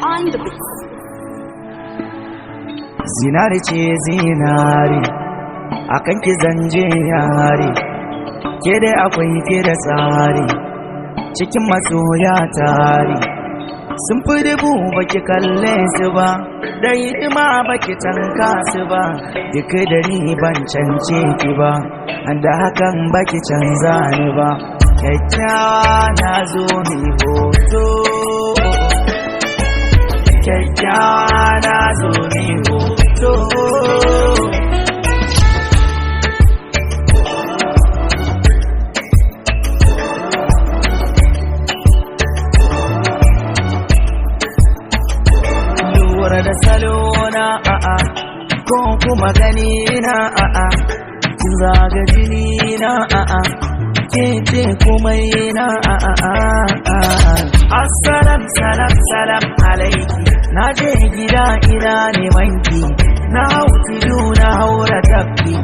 on the beat. Zinari ce zinari akan ki zanje yare, ke dai akwai ke da tsari cikin masoya tare. Sun fi dubu baki kalle su ba, da hidima baki tanka su ba, duk da ni ban cance ki ba, da hakan baki canza ni ba. Kyakkyawa na zo mi hoto, kyakkyawa na zo mi hoto. Da salona a'a ko kuma gani na a'a, kin zaga jini na a'a, ke ce komai na a'a. Assalam salam salam alaiki, na je gida ina neman ki, na hau tudu na haura tafki,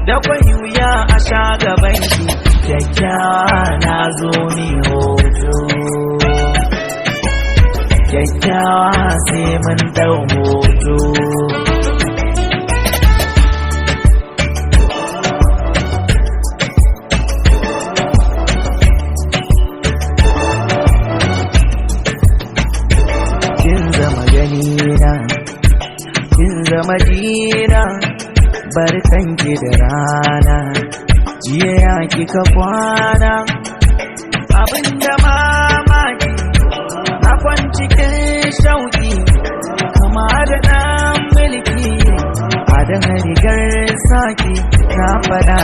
da kwai wuya a sha gaban ki. Kyakkyawa na zo ni hoto, kyakkyawa sai mun dau hoto. Kin zama ganina, kin zama dina, barkanki da rana, jiya ya kika kwana, abinda mamaki cikin shauki, kama da ɗan mulki, a dan rigar saki na faɗa.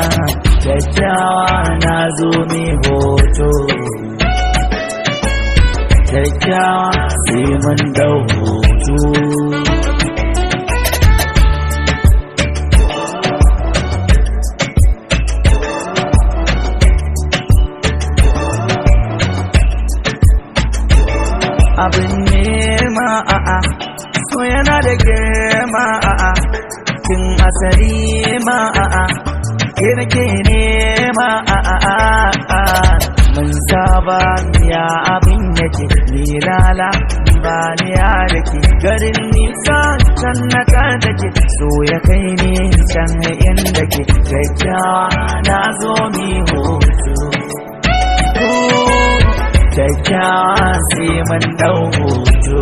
Kyakkyawa na zo mai hoto, kyakkyawa sai mun dau hoto. Abin nema a'a, so yana da girma a'a, kin asali ma a'a, ke nake nema a'a. Mun saba ya abin yake, ni lala ba ni ya dake, garin nisa can na kar dake, so ya kai ni can inda ke. Kyakkyawa na zo mi hoto, kyakkyawa sai mun dau hoto.